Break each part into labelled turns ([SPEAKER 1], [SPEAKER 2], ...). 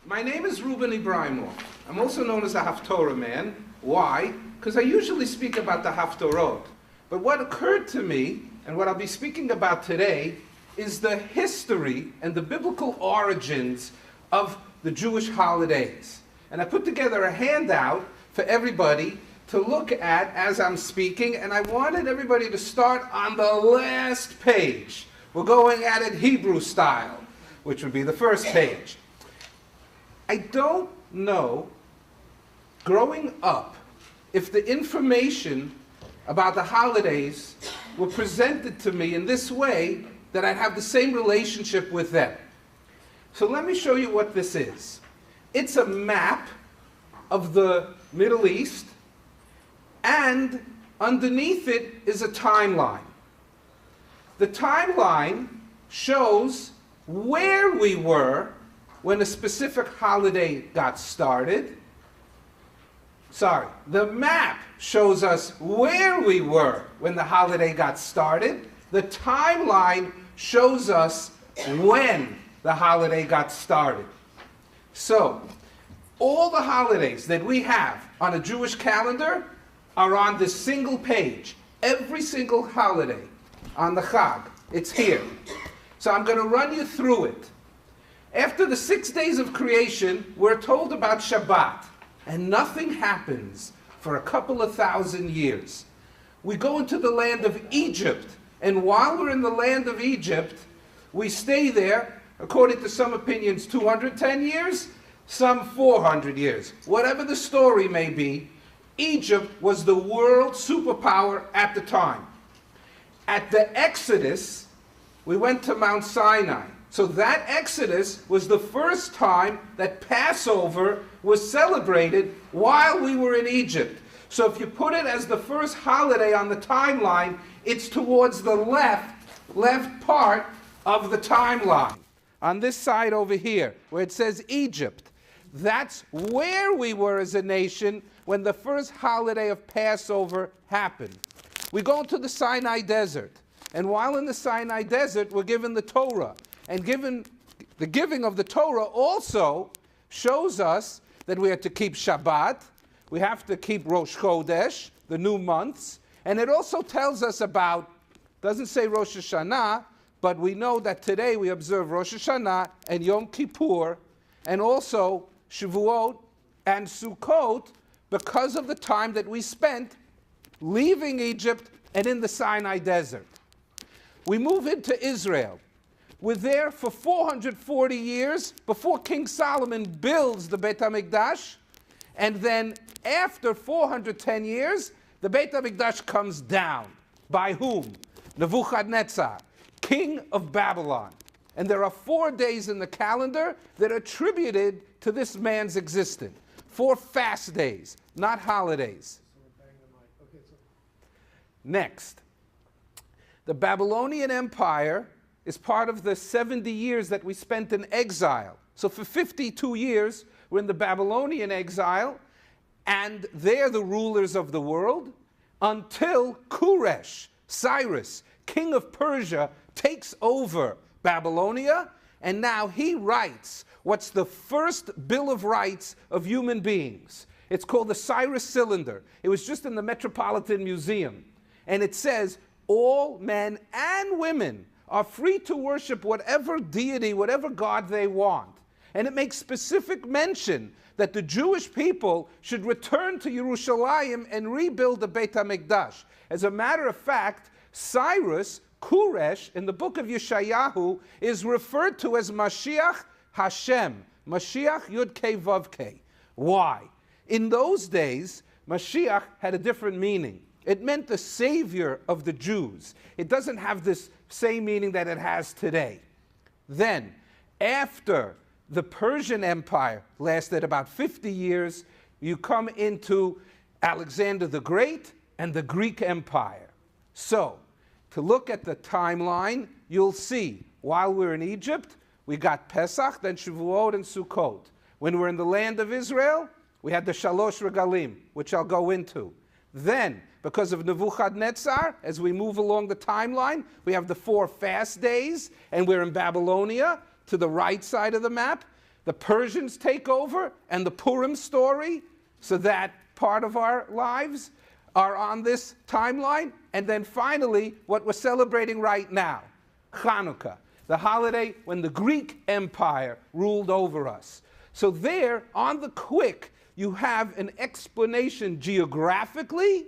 [SPEAKER 1] My name is Reuben Ebrahimoff. I'm also known as a Haftorah man. Why? Because I usually speak about the Haftorot. But what occurred to me, and what I'll be speaking about today, is the history and the biblical origins of the Jewish holidays. And I put together a handout for everybody to look at as I'm speaking, and I wanted everybody to start on the last page. We're going at it Hebrew style, which would be the first page. I don't know, growing up, if the information about the holidays were presented to me in this way, that I'd have the same relationship with them. So let me show you what this is. It's a map of the Middle East, and underneath it is a timeline. The timeline shows where we were when a specific holiday got started. The map shows us where we were when the holiday got started. The timeline shows us when the holiday got started. So, all the holidays that we have on a Jewish calendar are on this single page. Every single holiday on the Chag, it's here. So I'm going to run you through it. After the 6 days of creation, we're told about Shabbat, and nothing happens for a couple of thousand years. We go into the land of Egypt, and while we're in the land of Egypt, we stay there, according to some opinions, 210 years, some 400 years. Whatever the story may be, Egypt was the world superpower at the time. At the Exodus, we went to Mount Sinai. So that Exodus was the first time that Passover was celebrated while we were in Egypt. So if you put it as the first holiday on the timeline, it's towards the left part of the timeline. On this side over here, where it says Egypt, that's where we were as a nation when the first holiday of Passover happened. We go into the Sinai Desert, and while in the Sinai Desert, we're given the Torah. And the giving of the Torah also shows us that we have to keep Shabbat, we have to keep Rosh Chodesh, the new months, and it also tells us about, doesn't say Rosh Hashanah, but we know that today we observe Rosh Hashanah and Yom Kippur, and also Shavuot and Sukkot, because of the time that we spent leaving Egypt and in the Sinai Desert. We move into Israel. We're there for 440 years before King Solomon builds the Beit HaMikdash, and then after 410 years, the Beit HaMikdash comes down. By whom? Nebuchadnezzar, king of Babylon. And there are 4 days in the calendar that are attributed to this man's existence. 4 fast days, not holidays. Next, the Babylonian Empire is part of the 70 years that we spent in exile. So for 52 years, we're in the Babylonian exile, and they're the rulers of the world, until Koresh, Cyrus, king of Persia, takes over Babylonia, and now he writes what's the first Bill of Rights of human beings. It's called the Cyrus Cylinder. It was just in the Metropolitan Museum. And it says, all men and women are free to worship whatever deity, whatever God they want. And it makes specific mention that the Jewish people should return to Yerushalayim and rebuild the Beit HaMikdash. As a matter of fact, Cyrus, Koresh, in the book of Yeshayahu, is referred to as Mashiach Hashem. Mashiach Yud Kei Vav Kei. Why? In those days, Mashiach had a different meaning. It meant the savior of the Jews. It doesn't have this same meaning that it has today. Then, after the Persian Empire lasted about 50 years, you come into Alexander the Great and the Greek Empire. So, to look at the timeline, you'll see, while we're in Egypt, we got Pesach, then Shavuot and Sukkot. When we're in the land of Israel, we had the Shalosh Regalim, which I'll go into. Then, because of Nebuchadnezzar, as we move along the timeline, we have the 4 fast days, and we're in Babylonia, to the right side of the map. the Persians take over and the Purim story, so that part of our lives are on this timeline. And then finally, what we're celebrating right now, Hanukkah, the holiday when the Greek Empire ruled over us. So there, on the quick, you have an explanation geographically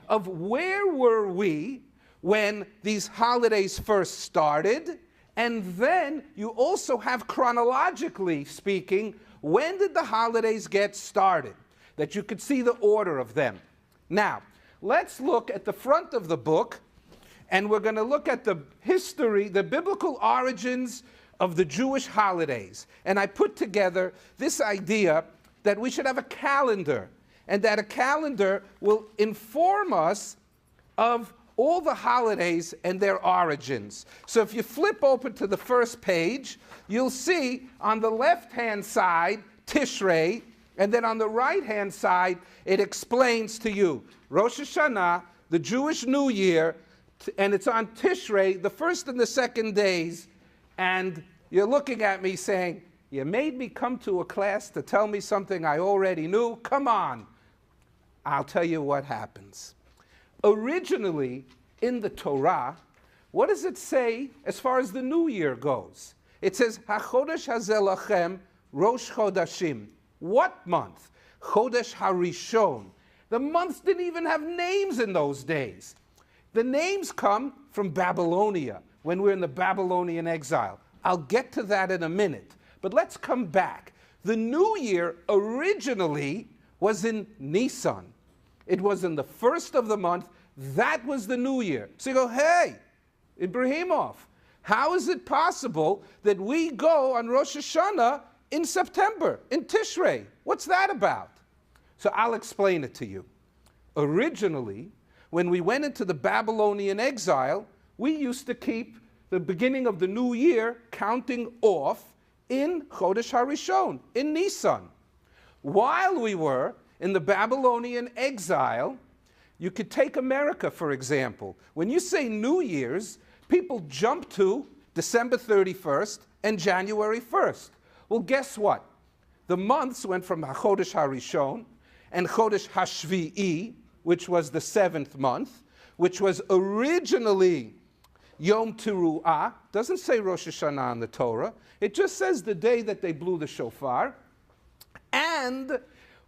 [SPEAKER 1] of where were we when these holidays first started, and then you also have, chronologically speaking, when did the holidays get started, that you could see the order of them. Now, let's look at the front of the book, and we're going to look at the history, the biblical origins of the Jewish holidays. And I put together this idea that we should have a calendar, and that a calendar will inform us of all the holidays and their origins. So if you flip open to the first page, you'll see on the left-hand side, Tishrei, and then on the right-hand side, it explains to you Rosh Hashanah, the Jewish New Year, and it's on Tishrei, the first and the second days, and you're looking at me saying, you made me come to a class to tell me something I already knew? Come on. I'll tell you what happens. Originally, in the Torah, what does it say as far as the New Year goes? It says, HaChodesh Hazeh Lachem Rosh Chodashim. What month? Chodesh HaRishon. The months didn't even have names in those days. The names come from Babylonia, when we're in the Babylonian exile. I'll get to that in a minute. But let's come back. The New Year originally was in Nisan. It was in the first of the month. That was the New Year. So you go, hey, Ebrahimoff, how is it possible that we go on Rosh Hashanah in September, in Tishrei? What's that about? So I'll explain it to you. Originally, when we went into the Babylonian exile, we used to keep the beginning of the new year counting off in Chodesh HaRishon, in Nisan. While we were in the Babylonian exile, you could take America, for example. When you say New Year's, people jump to December 31st and January 1st. Well, guess what? The months went from Chodesh HaRishon and Chodesh HaShvi'i, which was the 7th month, which was originally Yom Teruah. Doesn't say Rosh Hashanah in the Torah. It just says the day that they blew the shofar. And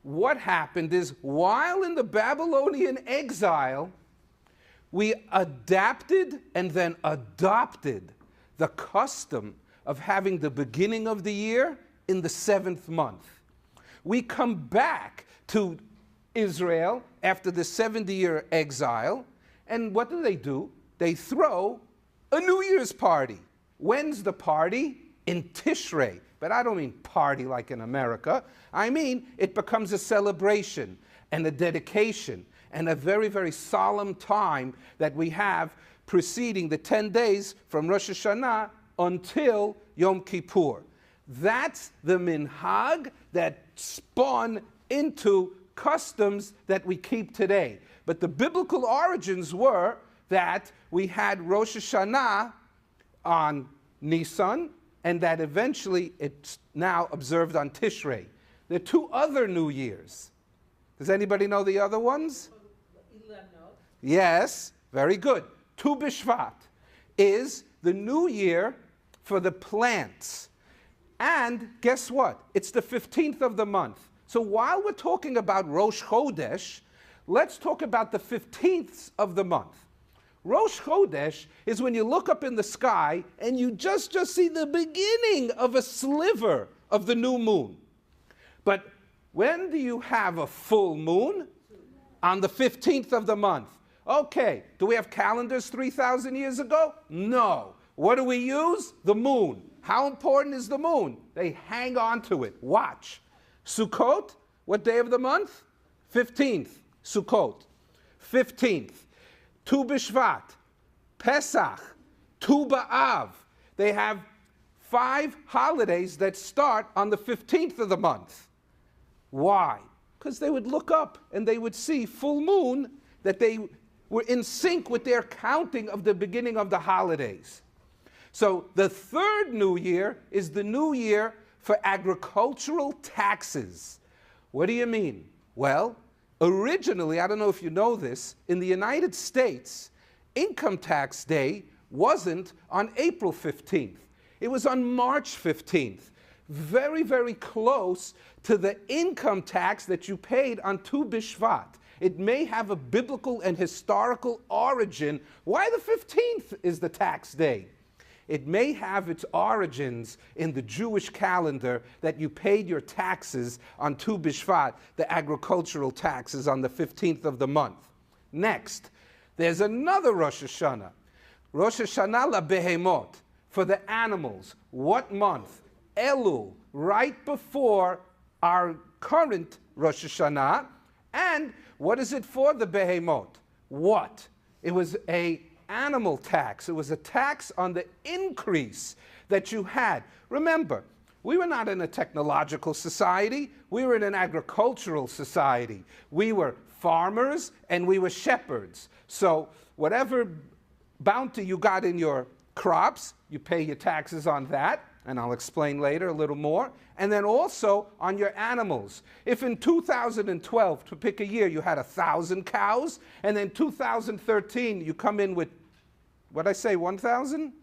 [SPEAKER 1] what happened is, while in the Babylonian exile, we adapted and then adopted the custom of having the beginning of the year in the 7th month. We come back to Israel after the 70-year exile, and what do? They throw a New Year's party. When's the party? In Tishrei. But I don't mean party like in America. I mean it becomes a celebration and a dedication and a very, very solemn time that we have preceding the 10 days from Rosh Hashanah until Yom Kippur. That's the minhag that spun into customs that we keep today. But the biblical origins were that we had Rosh Hashanah on Nisan, and that eventually it's now observed on Tishrei. There are two other New Years. Does anybody know the other ones? Yes, very good. Tu B'Shvat is the New Year for the plants. And guess what? It's the 15th of the month. So while we're talking about Rosh Chodesh, let's talk about the 15th of the month. Rosh Chodesh is when you look up in the sky and you just see the beginning of a sliver of the new moon. But when do you have a full moon? On the 15th of the month. Okay, do we have calendars 3,000 years ago? No. What do we use? The moon. How important is the moon? They hang on to it. Watch. Sukkot, what day of the month? 15th. Sukkot. 15th. Tu B'Shvat, Pesach, Tu B'Av. They have 5 holidays that start on the 15th of the month. Why? Because they would look up and they would see full moon, that they were in sync with their counting of the beginning of the holidays. So the third New Year is the New Year for agricultural taxes. What do you mean? Well, originally, I don't know if you know this, in the United States, Income Tax Day wasn't on April 15th. It was on March 15th. Very, very close to the income tax that you paid on Tu B'Shvat. It may have a biblical and historical origin. Why the 15th is the tax day? It may have its origins in the Jewish calendar that you paid your taxes on Tu B'Shvat, the agricultural taxes on the 15th of the month. Next, there's another Rosh Hashanah. Rosh Hashanah la Behemot, for the animals. What month? Elul, right before our current Rosh Hashanah. And what is it for, the Behemot? What? It was an animal tax. It was a tax on the increase that you had. Remember, we were not in a technological society. We were in an agricultural society. We were farmers and we were shepherds. So whatever bounty you got in your crops, you pay your taxes on that, and I'll explain later a little more. And then also on your animals. If in 2012, to pick a year, you had 1,000 cows, and then 2013 you come in with, what'd I say, 1,000?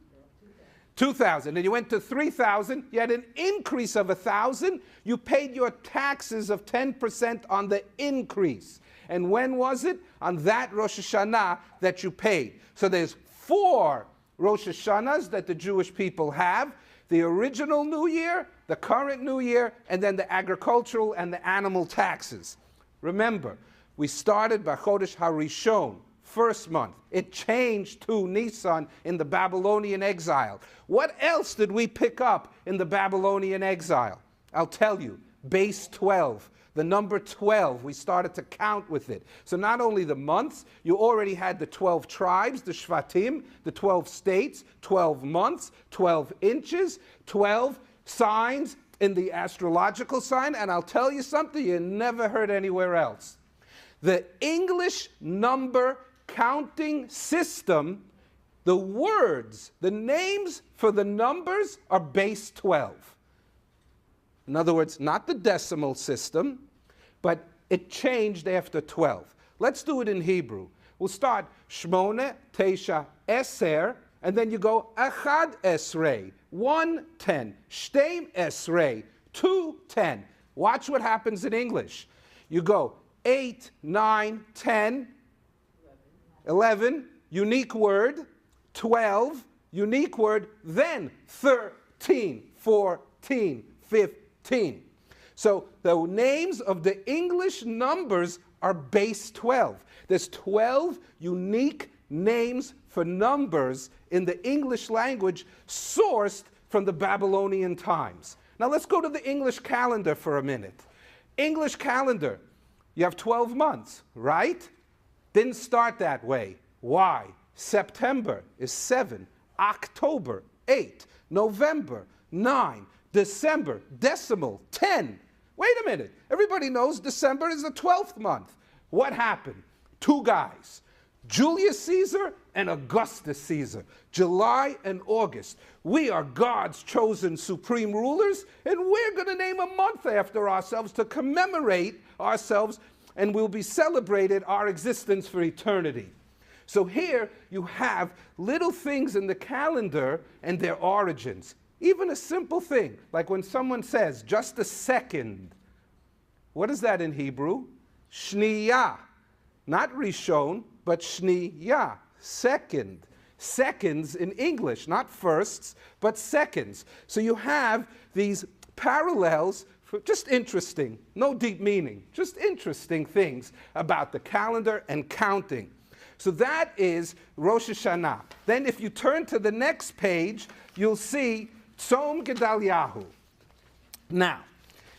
[SPEAKER 1] 2,000. And you went to 3,000, you had an increase of 1,000, you paid your taxes of 10% on the increase. And when was it? On that Rosh Hashanah that you paid. So there's 4 Rosh Hashanahs that the Jewish people have: the original New Year, the current New Year, and then the agricultural and the animal taxes. Remember, we started by Chodesh HaRishon, first month. It changed to Nisan in the Babylonian exile. What else did we pick up in the Babylonian exile? I'll tell you, base 12. The number 12, we started to count with it. So not only the months, you already had the 12 tribes, the Shvatim, the 12 states, 12 months, 12 inches, 12 signs in the astrological sign, and I'll tell you something you never heard anywhere else. The English number counting system, the words, the names for the numbers are base 12. In other words, not the decimal system, but it changed after 12. Let's do it in Hebrew. We'll start Shmone, Teisha, Eser, and then you go Echad Esrei, 1, 10, Shteim Esrei, 2, 10. Watch what happens in English. You go 8, 9, 10, 11, unique word, 12, unique word, then 13, 14, 15. So the names of the English numbers are base 12. There's 12 unique names for numbers in the English language sourced from the Babylonian times. Now let's go to the English calendar for a minute. English calendar, you have 12 months, right? Didn't start that way. Why? September is 7, October 8, November 9, December, decimal, 10. Wait a minute. Everybody knows December is the 12th month. What happened? 2 guys, Julius Caesar and Augustus Caesar, July and August. We are God's chosen supreme rulers, and we're going to name a month after ourselves to commemorate ourselves, and we'll be celebrated our existence for eternity. So here you have little things in the calendar and their origins. Even a simple thing, like when someone says, just a second. What is that in Hebrew? Shniyah. Not Rishon, but Shniyah. Second. Seconds in English, not firsts, but seconds. So you have these parallels, for just interesting, no deep meaning, just interesting things about the calendar and counting. So that is Rosh Hashanah. Then if you turn to the next page, you'll see Tzom Gedaliahu. Now,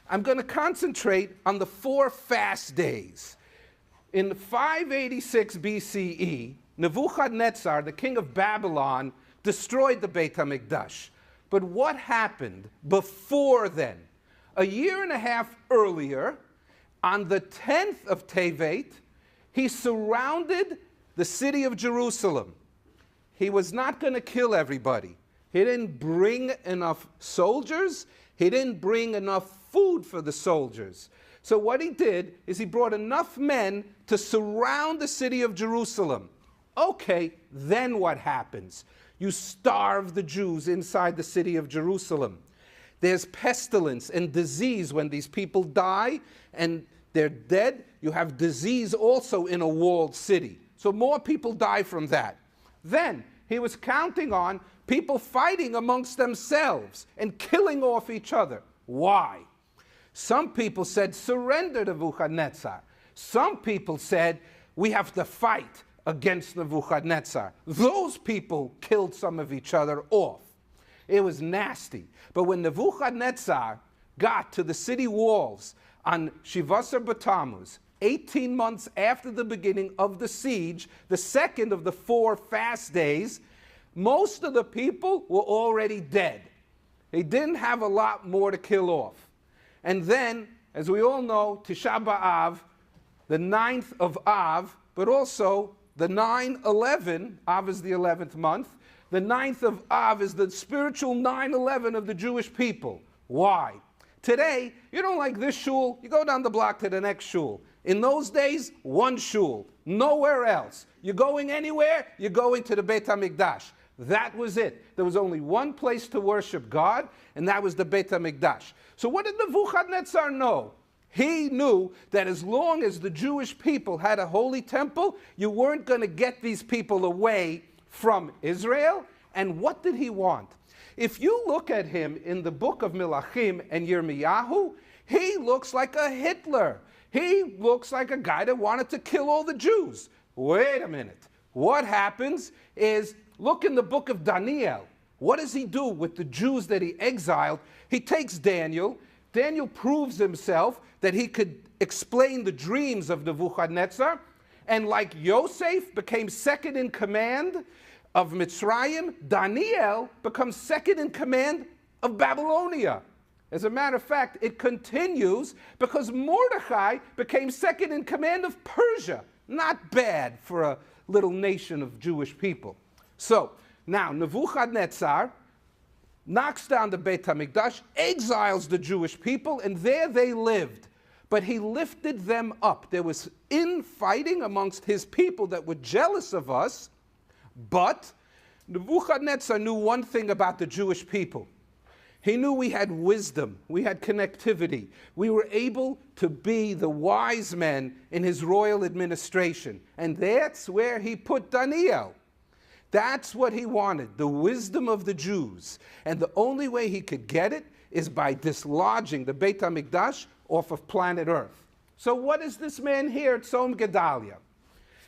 [SPEAKER 1] I'm going to concentrate on the 4 fast days. In 586 BCE, Nebuchadnezzar, the king of Babylon, destroyed the Beit HaMikdash. But what happened before then? A year and a half earlier, on the 10th of Tevet, he surrounded the city of Jerusalem. He was not going to kill everybody. He didn't bring enough soldiers. He didn't bring enough food for the soldiers. So what he did is he brought enough men to surround the city of Jerusalem. Okay, then what happens? You starve the Jews inside the city of Jerusalem. There's pestilence and disease when these people die and they're dead. You have disease also in a walled city. So more people die from that. Then he was counting on people fighting amongst themselves and killing off each other. Why? Some people said, surrender to Nebuchadnezzar. Some people said, we have to fight against Nebuchadnezzar. Those people killed some of each other off. It was nasty. But when Nebuchadnezzar got to the city walls on Shivasar B'Tammuz, 18 months after the beginning of the siege, the second of the 4 fast days, most of the people were already dead. They didn't have a lot more to kill off. And then, as we all know, Tisha B'Av, the 9th of Av, but also the 9/11, Av is the 11th month, the 9th of Av is the spiritual 9/11 of the Jewish people. Why? Today, you don't like this shul, you go down the block to the next shul. In those days, one shul, nowhere else. You're going anywhere, you're going to the Beit HaMikdash. That was it. There was only one place to worship God, and that was the Beit HaMikdash. So what did Nebuchadnezzar know? He knew that as long as the Jewish people had a holy temple, you weren't going to get these people away from Israel. And what did he want? If you look at him in the book of Melachim and Yirmiyahu, he looks like a Hitler. He looks like a guy that wanted to kill all the Jews. Wait a minute. What happens is, look in the book of Daniel. What does he do with the Jews that he exiled? He takes Daniel. Daniel proves himself that he could explain the dreams of Nebuchadnezzar. And like Yosef became second in command of Mitzrayim, Daniel becomes second in command of Babylonia. As a matter of fact, it continues because Mordechai became second in command of Persia. Not bad for a little nation of Jewish people. So, now Nebuchadnezzar knocks down the Beit HaMikdash, exiles the Jewish people, and there they lived. But he lifted them up. There was infighting amongst his people that were jealous of us, but Nebuchadnezzar knew one thing about the Jewish people. He knew we had wisdom, we had connectivity. We were able to be the wise men in his royal administration. And that's where he put Daniel. That's what he wanted, the wisdom of the Jews. And the only way he could get it is by dislodging the Beit HaMikdash off of planet Earth. So what is this man here at Tzom Gedalia?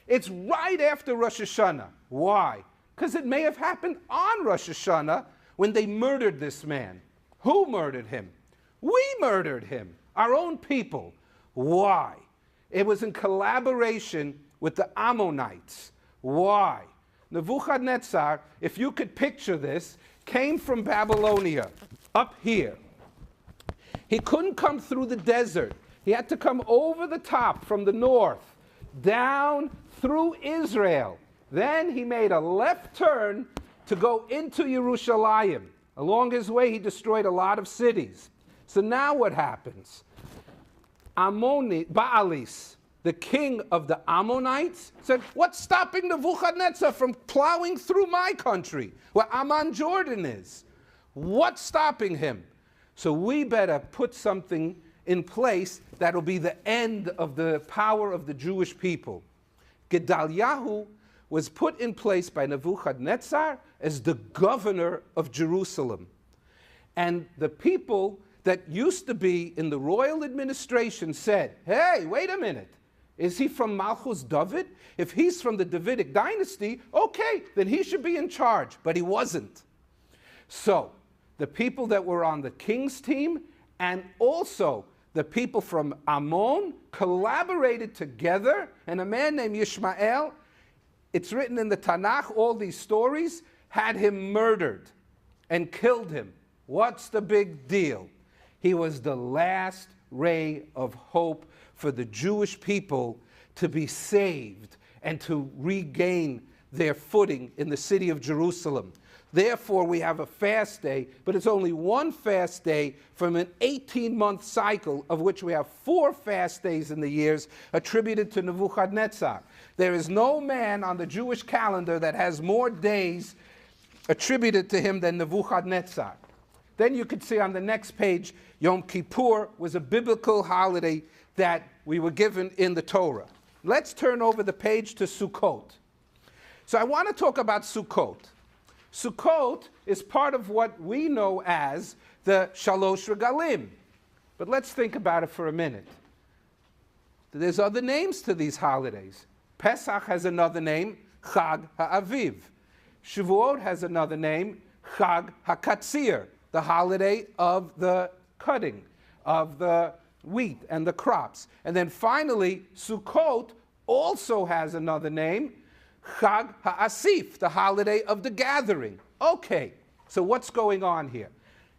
[SPEAKER 1] It's right after Rosh Hashanah. Why? Because it may have happened on Rosh Hashanah when they murdered this man. Who murdered him? We murdered him, our own people. Why? It was in collaboration with the Ammonites. Why? Nebuchadnezzar, if you could picture this, came from Babylonia, up here. He couldn't come through the desert. He had to come over the top from the north, down through Israel. Then he made a left turn to go into Yerushalayim. Along his way, he destroyed a lot of cities. So now what happens? Baalis, the king of the Ammonites, said, what's stopping Nebuchadnezzar from plowing through my country, where Amman Jordan is? What's stopping him? So we better put something in place that'll be the end of the power of the Jewish people. Gedaliah was put in place by Nebuchadnezzar as the governor of Jerusalem. And the people that used to be in the royal administration said, hey, wait a minute. Is he from Malchus David? If he's from the Davidic dynasty, okay, then he should be in charge. But he wasn't. So the people that were on the king's team and also the people from Ammon collaborated together, and a man named Yishmael, it's written in the Tanakh, all these stories, had him murdered and killed him. What's the big deal? He was the last ray of hope for the Jewish people to be saved and to regain their footing in the city of Jerusalem. Therefore, we have a fast day, but it's only one fast day from an 18-month cycle of which we have 4 fast days in the years attributed to Nebuchadnezzar. There is no man on the Jewish calendar that has more days attributed to him than Nebuchadnezzar. Then you could see on the next page, Yom Kippur was a biblical holiday that we were given in the Torah. Let's turn over the page to Sukkot. So I want to talk about Sukkot. Sukkot is part of what we know as the Shalosh Regalim. But let's think about it for a minute. There's other names to these holidays. Pesach has another name, Chag HaAviv. Shavuot has another name, Chag HaKatzir, the holiday of the cutting of the wheat and the crops. And then finally, Sukkot also has another name, Chag HaAsif, the holiday of the gathering. Okay, so what's going on here?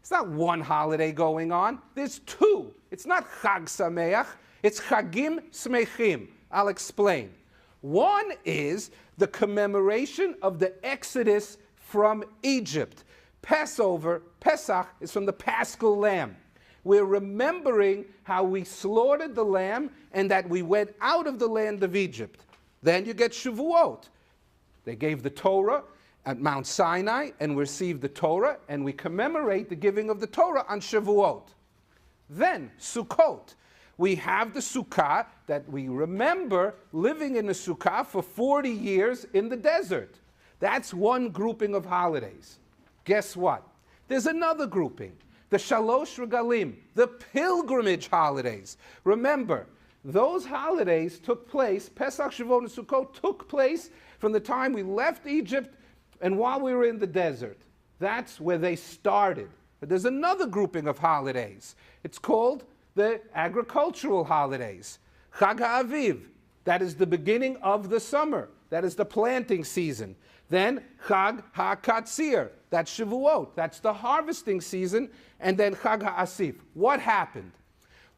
[SPEAKER 1] It's not one holiday going on, there's 2. It's not Chag Sameach, it's Chagim Smechim. I'll explain. One is the commemoration of the Exodus from Egypt. Passover, Pesach, is from the Paschal Lamb. We're remembering how we slaughtered the lamb and that we went out of the land of Egypt. Then you get Shavuot. They gave the Torah at Mount Sinai and received the Torah, and we commemorate the giving of the Torah on Shavuot. Then Sukkot. We have the Sukkah that we remember living in the Sukkah for 40 years in the desert. That's one grouping of holidays. Guess what? There's another grouping, the Shalosh Regalim, the pilgrimage holidays. Remember, those holidays took place, Pesach, Shavuot, and Sukkot took place from the time we left Egypt and while we were in the desert. That's where they started. But there's another grouping of holidays. It's called the agricultural holidays. Chag HaAviv, that is the beginning of the summer. That is the planting season. Then Chag HaKatzir, that's Shavuot, that's the harvesting season. And then Chag HaAsif. What happened?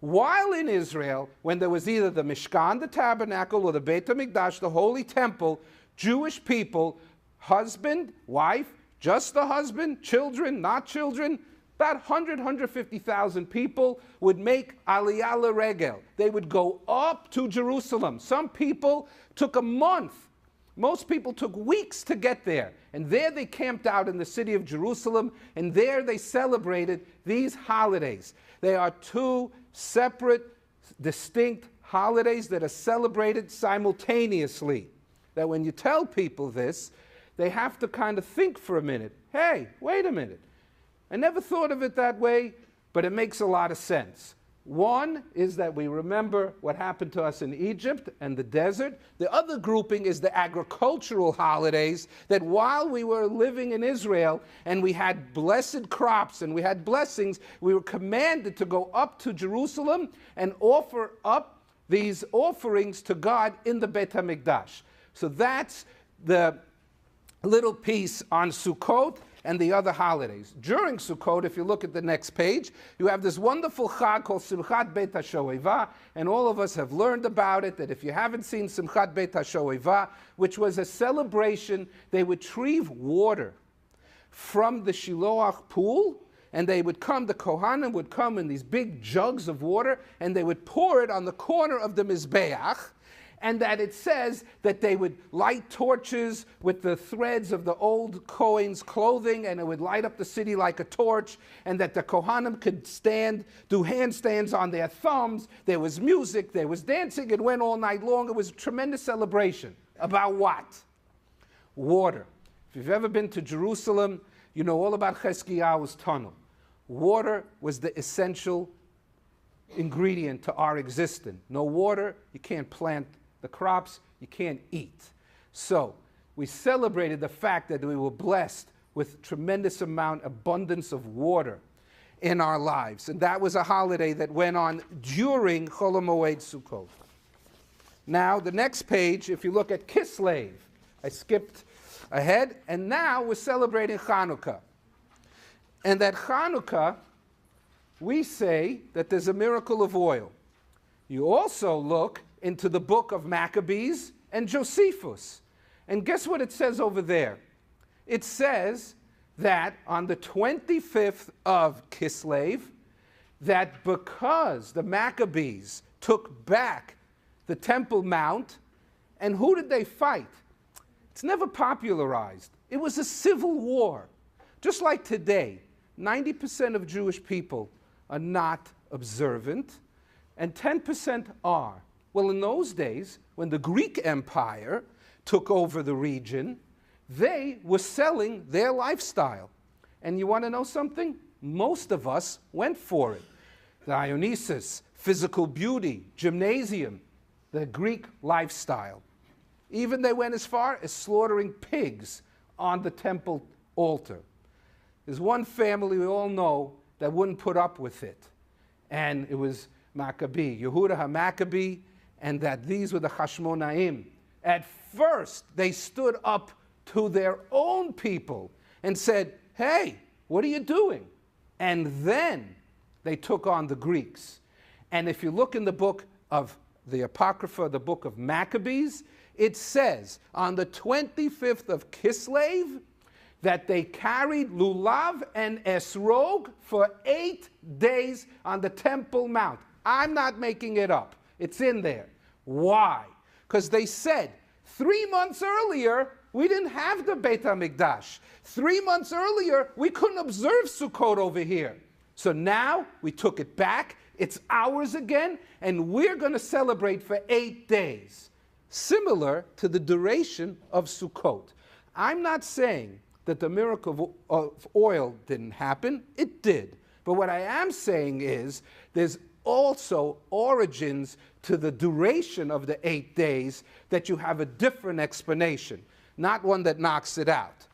[SPEAKER 1] While in Israel, when there was either the Mishkan, the tabernacle, or the Beit HaMikdash, the holy temple, Jewish people, husband, wife, just the husband, children, not children, about 150,000 people would make Aliyah L'Regel. They would go up to Jerusalem. Some people took a month. Most people took weeks to get there. And there they camped out in the city of Jerusalem, and there they celebrated these holidays. They are 2 separate, distinct holidays that are celebrated simultaneously. That when you tell people this, they have to kind of think for a minute. Hey, wait a minute. I never thought of it that way, but it makes a lot of sense. One is that we remember what happened to us in Egypt and the desert. The other grouping is the agricultural holidays, that while we were living in Israel and we had blessed crops and we had blessings, we were commanded to go up to Jerusalem and offer up these offerings to God in the Beit HaMikdash. So that's the little piece on Sukkot and the other holidays. During Sukkot, if you look at the next page, you have this wonderful Chag called Simchat Beit HaShoeva, and all of us have learned about it, that if you haven't seen Simchat Beit HaShoeva, which was a celebration, they would retrieve water from the Shiloach pool, and they would come, the Kohanim would come in these big jugs of water, and they would pour it on the corner of the Mizbeach, and that it says that they would light torches with the threads of the old Kohen's clothing, and it would light up the city like a torch, and that the Kohanim could do handstands on their thumbs. There was music, there was dancing, it went all night long. It was a tremendous celebration. About what? Water. If you've ever been to Jerusalem, you know all about Chizkiyahu's tunnel. Water was the essential ingredient to our existence. No water, you can't plant the crops, you can't eat. So we celebrated the fact that we were blessed with tremendous abundance of water in our lives. And that was a holiday that went on during Chol HaMoed Sukkot. Now, the next page, if you look at Kislev, I skipped ahead, and now we're celebrating Chanukah. And that Chanukah, we say that there's a miracle of oil. You also look into the book of Maccabees and Josephus. And guess what it says over there? It says that on the 25th of Kislev, that because the Maccabees took back the Temple Mount, and who did they fight? It's never popularized. It was a civil war. Just like today, 90% of Jewish people are not observant, and 10% are. Well, in those days, when the Greek Empire took over the region, they were selling their lifestyle. And you want to know something? Most of us went for it. Dionysus, physical beauty, gymnasium, the Greek lifestyle. Even they went as far as slaughtering pigs on the temple altar. There's one family we all know that wouldn't put up with it. And it was Maccabee, Yehuda HaMaccabee, and that these were the Hashmonaim. At first, they stood up to their own people and said, hey, what are you doing? And then they took on the Greeks. And if you look in the book of the Apocrypha, the book of Maccabees, it says on the 25th of Kislev that they carried lulav and esrog for 8 days on the Temple Mount. I'm not making it up. It's in there. Why? Because they said 3 months earlier, we didn't have the Beit HaMikdash. 3 months earlier, we couldn't observe Sukkot over here. So now we took it back. It's ours again, and we're going to celebrate for 8 days. Similar to the duration of Sukkot. I'm not saying that the miracle of oil didn't happen. It did. But what I am saying is there's also origins to the duration of the 8 days that you have a different explanation, not one that knocks it out.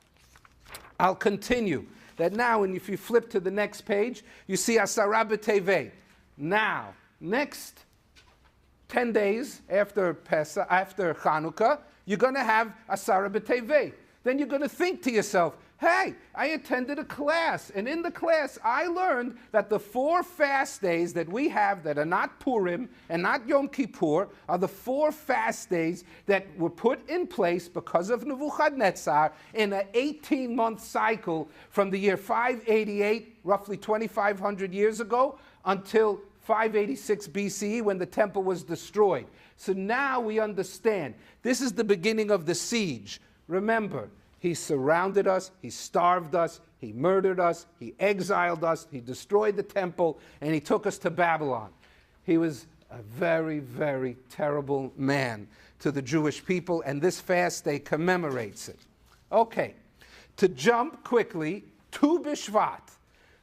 [SPEAKER 1] I'll continue. That now, and if you flip to the next page, you see Asara B'Tevei. Now, next 10 days after Pesach, after Chanukah, you're going to have Asara B'Tevei. Then you're going to think to yourself, hey, I attended a class, and in the class I learned that the 4 fast days that we have that are not Purim and not Yom Kippur are the 4 fast days that were put in place because of Nebuchadnezzar in an 18-month cycle from the year 588, roughly 2,500 years ago, until 586 BCE when the temple was destroyed. So now we understand. This is the beginning of the siege. Remember, he surrounded us, he starved us, he murdered us, he exiled us, he destroyed the temple, and he took us to Babylon. He was a very, very terrible man to the Jewish people, and this fast day commemorates it. Okay, to jump quickly, Tu B'Shvat.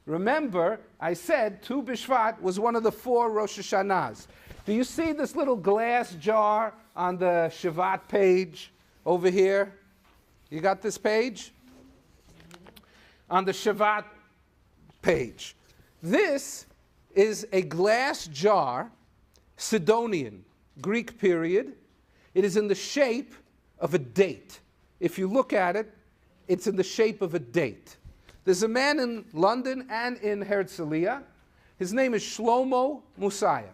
[SPEAKER 1] Remember, I said Tu B'Shvat was one of the 4 Rosh Hashanahs. Do you see this little glass jar on the Shvat page over here? You got this page? On the Shvat page. This is a glass jar, Sidonian, Greek period. It is in the shape of a date. If you look at it, it's in the shape of a date. There's a man in London and in Herzliya. His name is Shlomo Musayev.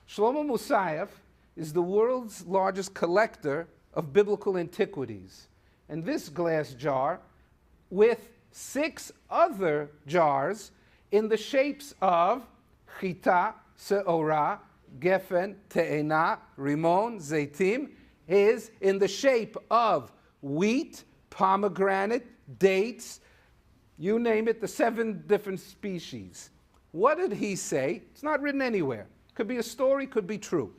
[SPEAKER 1] Shlomo Musayev is the world's largest collector of biblical antiquities. And this glass jar, with 6 other jars in the shapes of Chita, Seorah, Gefen, Te'ena, Rimon, Zeitim, is in the shape of wheat, pomegranate, dates, you name it, the 7 different species. What did he say? It's not written anywhere. Could be a story, could be true.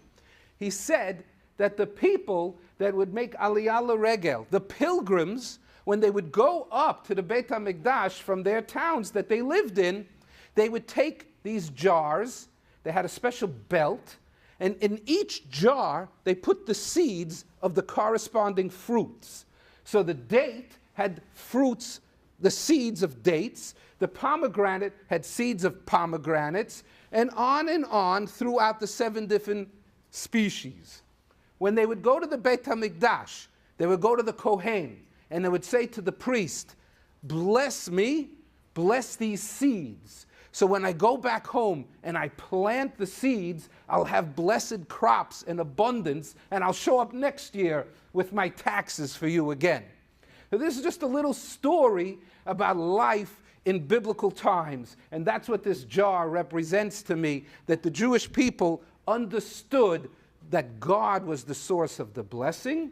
[SPEAKER 1] He said that the people that would make Aliyah L'Regel, the pilgrims, when they would go up to the Beit HaMikdash from their towns that they lived in, they would take these jars, they had a special belt, and in each jar they put the seeds of the corresponding fruits. So the date had fruits, the seeds of dates, the pomegranate had seeds of pomegranates, and on throughout the 7 different species. When they would go to the Beit HaMikdash, they would go to the Kohen, and they would say to the priest, bless me, bless these seeds. So when I go back home and I plant the seeds, I'll have blessed crops in abundance, and I'll show up next year with my taxes for you again. This is just a little story about life in biblical times. And that's what this jar represents to me, that the Jewish people understood that God was the source of the blessing,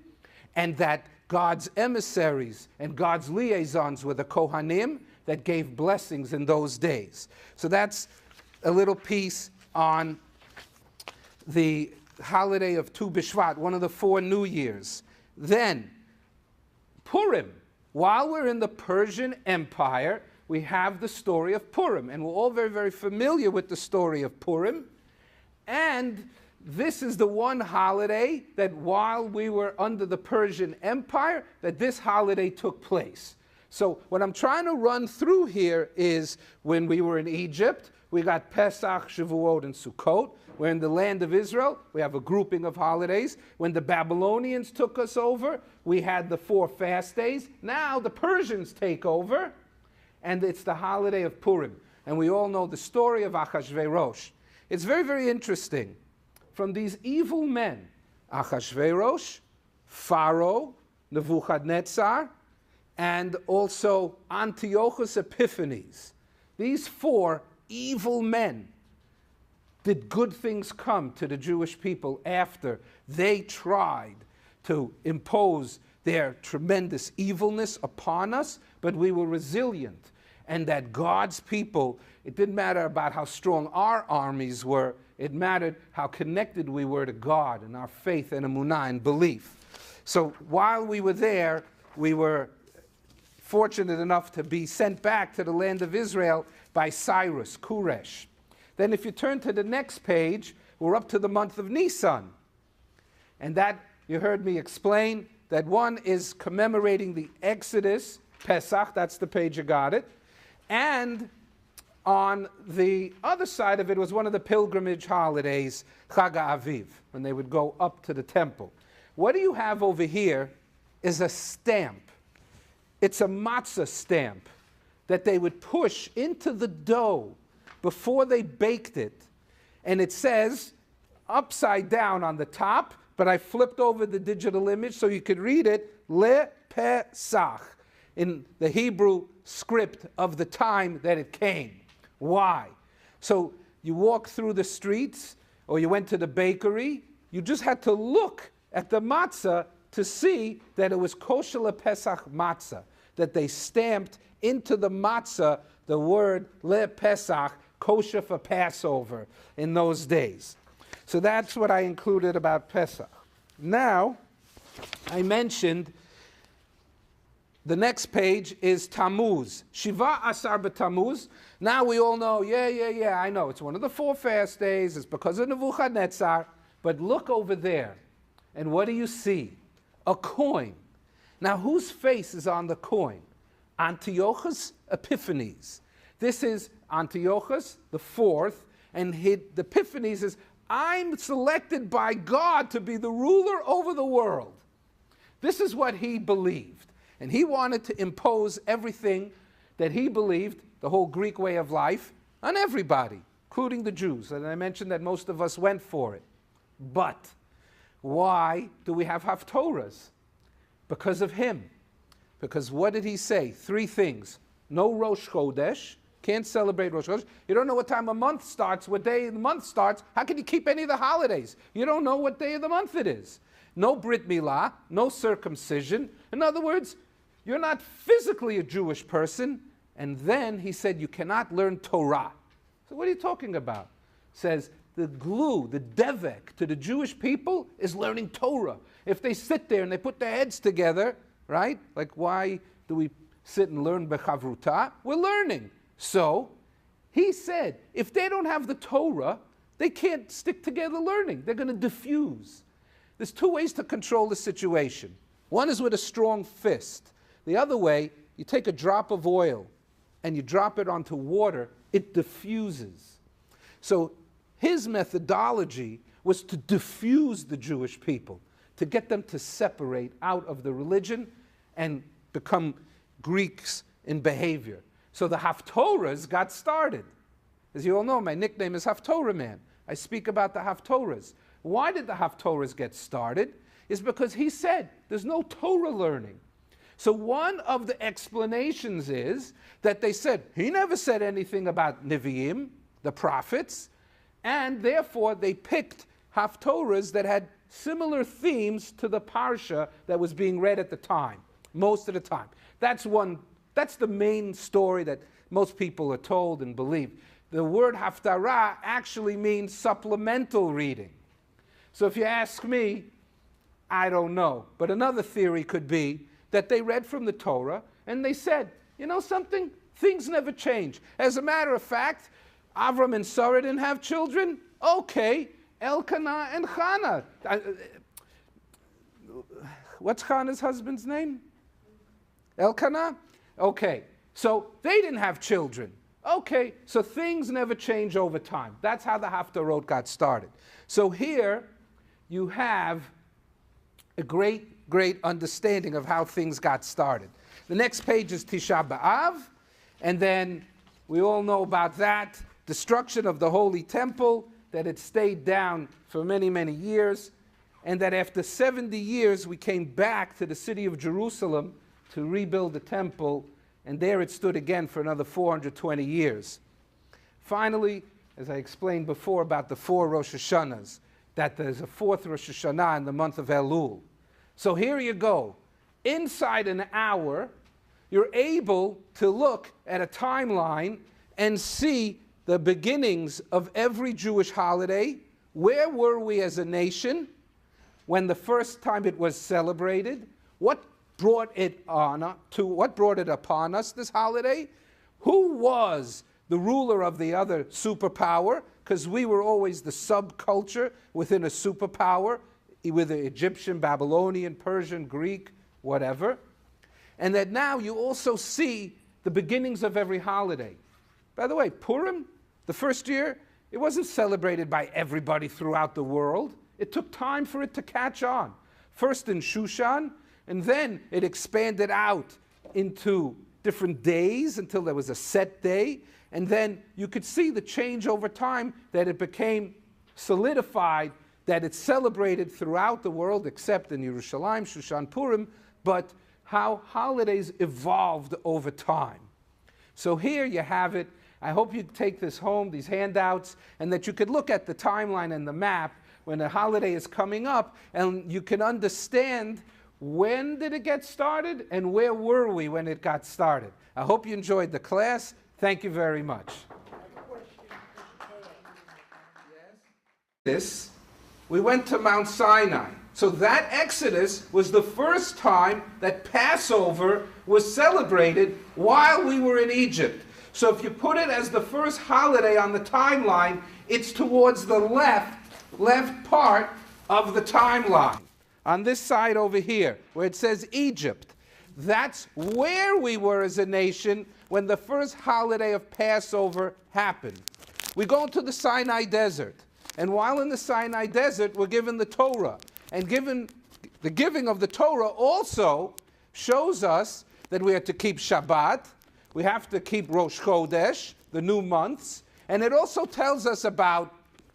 [SPEAKER 1] and that God's emissaries and God's liaisons were the Kohanim that gave blessings in those days. So that's a little piece on the holiday of Tu B'Shvat, one of the 4 New Years. Then, Purim. While we're in the Persian Empire, we have the story of Purim. And we're all very, very familiar with the story of Purim. And this is the one holiday that while we were under the Persian Empire, that this holiday took place. So what I'm trying to run through here is when we were in Egypt, we got Pesach, Shavuot, and Sukkot. We're in the land of Israel. We have a grouping of holidays. When the Babylonians took us over, we had the 4 fast days. Now the Persians take over, and it's the holiday of Purim. And we all know the story of Achashverosh. It's very, very interesting. From these evil men, Achashverosh, Pharaoh, Nebuchadnezzar, and also Antiochus Epiphanes. These 4 evil men did good things come to the Jewish people after they tried to impose their tremendous evilness upon us, but we were resilient. And that God's people, it didn't matter about how strong our armies were, it mattered how connected we were to God and our faith and emunah and belief. So while we were there, we were fortunate enough to be sent back to the land of Israel by Cyrus, Kuresh. Then if you turn to the next page, we're up to the month of Nisan. And that, you heard me explain, that one is commemorating the Exodus, Pesach, that's the page you got it. And on the other side of it was one of the pilgrimage holidays, Chag HaAviv, when they would go up to the temple. What do you have over here is a stamp. It's a matzah stamp that they would push into the dough before they baked it. And it says upside down on the top, but I flipped over the digital image so you could read it, Le Pesach, in the Hebrew script of the time that it came. Why? So you walk through the streets or you went to the bakery, you just had to look at the matzah to see that it was kosher le Pesach matzah, that they stamped into the matzah the word le Pesach, kosher for Passover in those days. So that's what I included about Pesach. Now, I mentioned the next page is Tammuz. Shiva Asar b'Tammuz. Now we all know, yeah, I know. It's one of the 4 fast days. It's because of Nebuchadnezzar. But look over there. And what do you see? A coin. Now whose face is on the coin? Antiochus Epiphanes. This is Antiochus the 4th. And the Epiphanes is, I'm selected by God to be the ruler over the world. This is what he believed. And he wanted to impose everything that he believed, the whole Greek way of life, on everybody, including the Jews. And I mentioned that most of us went for it. But why do we have Haftorahs? Because of him. Because what did he say? 3 things. No Rosh Chodesh. Can't celebrate Rosh Chodesh. You don't know what time a month starts, what day of the month starts. How can you keep any of the holidays? You don't know what day of the month it is. No Brit Milah, no circumcision. In other words, you're not physically a Jewish person. And then he said you cannot learn Torah. So what are you talking about? Says the glue, the devek to the Jewish people is learning Torah. If they sit there and they put their heads together, right? Like why do we sit and learn bechavruta? We're learning. So he said if they don't have the Torah, they can't stick together learning. They're going to diffuse. There's 2 ways to control the situation. One is with a strong fist. The other way, you take a drop of oil and you drop it onto water, it diffuses. So his methodology was to diffuse the Jewish people, to get them to separate out of the religion and become Greeks in behavior. So the Haftorahs got started. As you all know, my nickname is Haftorah Man. I speak about the Haftorahs. Why did the Haftorahs get started? Is because he said there's no Torah learning. So one of the explanations is that they said, he never said anything about Nevi'im, the prophets, and therefore they picked Haftorahs that had similar themes to the Parsha that was being read at the time, most of the time. That's the main story that most people are told and believe. The word Haftarah actually means supplemental reading. So if you ask me, I don't know. But another theory could be that they read from the Torah and they said, you know something? Things never change. As a matter of fact, Avram and Sarah didn't have children. Okay, Elkanah and Hannah. What's Hannah's husband's name? Elkanah? Okay, so they didn't have children. Okay, so things never change over time. That's how the Haftarot got started. So here you have a great, great understanding of how things got started. The next page is Tisha B'Av, and then we all know about that. Destruction of the Holy Temple, that it stayed down for many, many years, and that after 70 years we came back to the city of Jerusalem to rebuild the temple, and there it stood again for another 420 years. Finally, as I explained before about the 4 Rosh Hashanahs, that there's a 4th Rosh Hashanah in the month of Elul. So here you go. Inside an hour, you're able to look at a timeline and see the beginnings of every Jewish holiday. Where were we as a nation when the first time it was celebrated? What brought it upon us, this holiday? Who was the ruler of the other superpower? Because we were always the subculture within a superpower, whether Egyptian, Babylonian, Persian, Greek, whatever. And that now you also see the beginnings of every holiday. By the way, Purim, the first year, it wasn't celebrated by everybody throughout the world. It took time for it to catch on. First in Shushan, and then it expanded out into different days until there was a set day. And then you could see the change over time, that it became solidified, that it's celebrated throughout the world, except in Yerushalayim, Shushan Purim, but how holidays evolved over time. So here you have it. I hope you take this home, these handouts, and that you could look at the timeline and the map when a holiday is coming up, and you can understand when did it get started and where were we when it got started. I hope you enjoyed the class. Thank you very much. We went to Mount Sinai. So that Exodus was the first time that Passover was celebrated while we were in Egypt. So if you put it as the first holiday on the timeline, it's towards the left part of the timeline. On this side over here, where it says Egypt. That's where we were as a nation when the first holiday of Passover happened. We go into the Sinai Desert. And while in the Sinai Desert, we're given the Torah. And the giving of the Torah also shows us that we have to keep Shabbat. We have to keep Rosh Chodesh, the new months. And it also tells us about,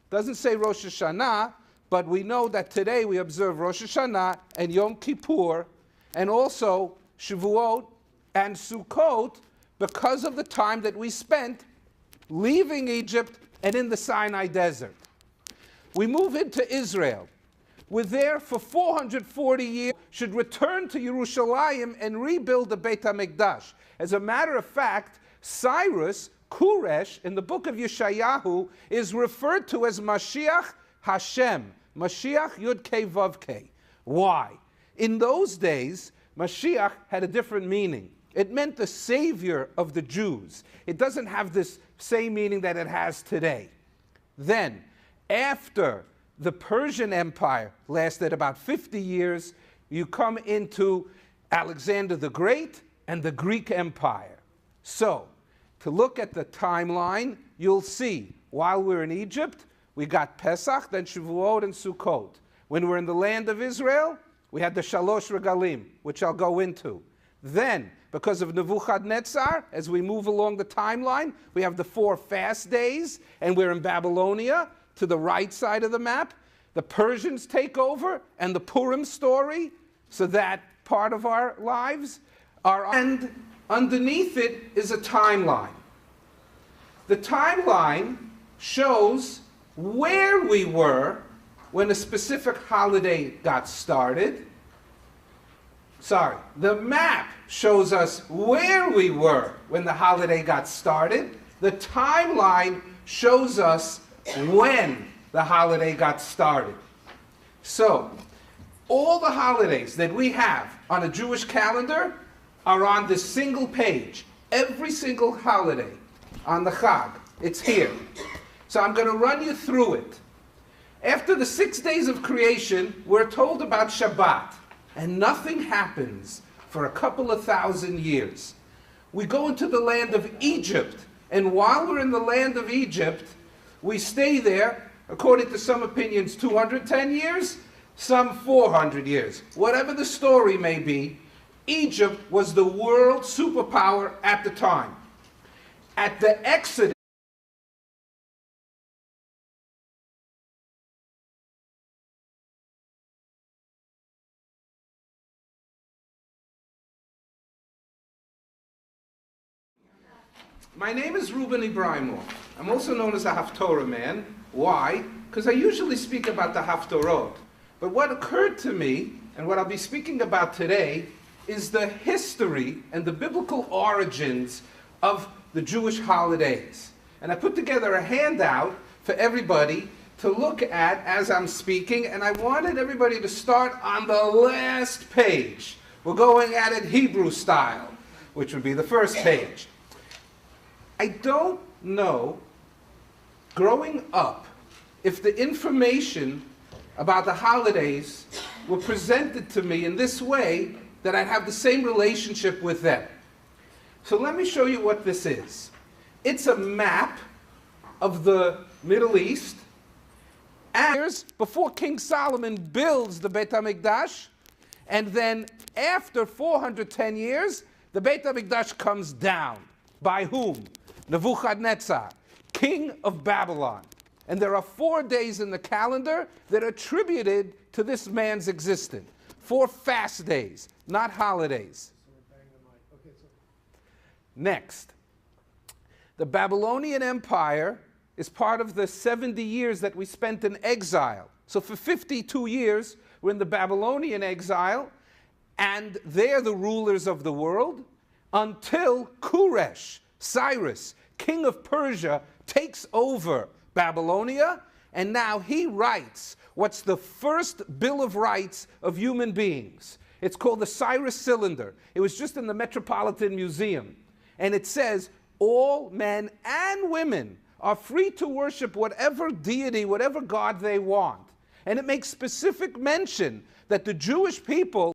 [SPEAKER 1] doesn't say Rosh Hashanah, but we know that today we observe Rosh Hashanah and Yom Kippur, and also Shavuot and Sukkot, because of the time that we spent leaving Egypt and in the Sinai Desert. We move into Israel. We're there for 440 years, should return to Yerushalayim and rebuild the Beit HaMikdash. As a matter of fact, Cyrus, Koresh, in the book of Yeshayahu, is referred to as Mashiach Hashem. Mashiach Yud Kei Vav Kei. Why? In those days, Mashiach had a different meaning. It meant the savior of the Jews. It doesn't have this same meaning that it has today. Then, after the Persian Empire lasted about 50 years, you come into Alexander the Great and the Greek Empire. So, to look at the timeline, you'll see, while we're in Egypt, we got Pesach, then Shavuot and Sukkot. When we're in the land of Israel, we had the Shalosh Regalim, which I'll go into. Then, because of Nebuchadnezzar, as we move along the timeline, we have the 4 fast days, and we're in Babylonia, to the right side of the map. The Persians take over, and the Purim story, so that part of our lives. and underneath it is a timeline. The timeline shows where we were when a specific holiday got started. The map shows us where we were when the holiday got started. The timeline shows us when the holiday got started. So, all the holidays that we have on a Jewish calendar are on this single page. Every single holiday on the Chag, it's here. So I'm going to run you through it. After the 6 days of creation, we're told about Shabbat, and nothing happens for a couple of thousand years. We go into the land of Egypt, and while we're in the land of Egypt, we stay there, according to some opinions, 210 years, some 400 years. Whatever the story may be, Egypt was the world superpower at the time. At the Exodus, my name is Reuben Ebrahimoff. I'm also known as a Haftorah man. Why? Because I usually speak about the Haftorot. But what occurred to me, and what I'll be speaking about today, is the history and the biblical origins of the Jewish holidays. And I put together a handout for everybody to look at as I'm speaking, and I wanted everybody to start on the last page. We're going at it Hebrew style, which would be the first page. I don't know, growing up, if the information about the holidays were presented to me in this way that I'd have the same relationship with them. So let me show you what this is. It's a map of the Middle East. And years before King Solomon builds the Beit HaMikdash, and then after 410 years, the Beit HaMikdash comes down. By whom? Nebuchadnezzar, king of Babylon. And there are 4 days in the calendar that are attributed to this man's existence. 4 fast days, not holidays. Next, the Babylonian Empire is part of the 70 years that we spent in exile. So for 52 years, we're in the Babylonian exile, and they're the rulers of the world until Koresh, Cyrus, king of Persia, takes over Babylonia, and now he writes what's the first Bill of Rights of human beings. It's called the Cyrus Cylinder. It was just in the Metropolitan Museum. And it says, all men and women are free to worship whatever deity, whatever God they want. And it makes specific mention that the Jewish people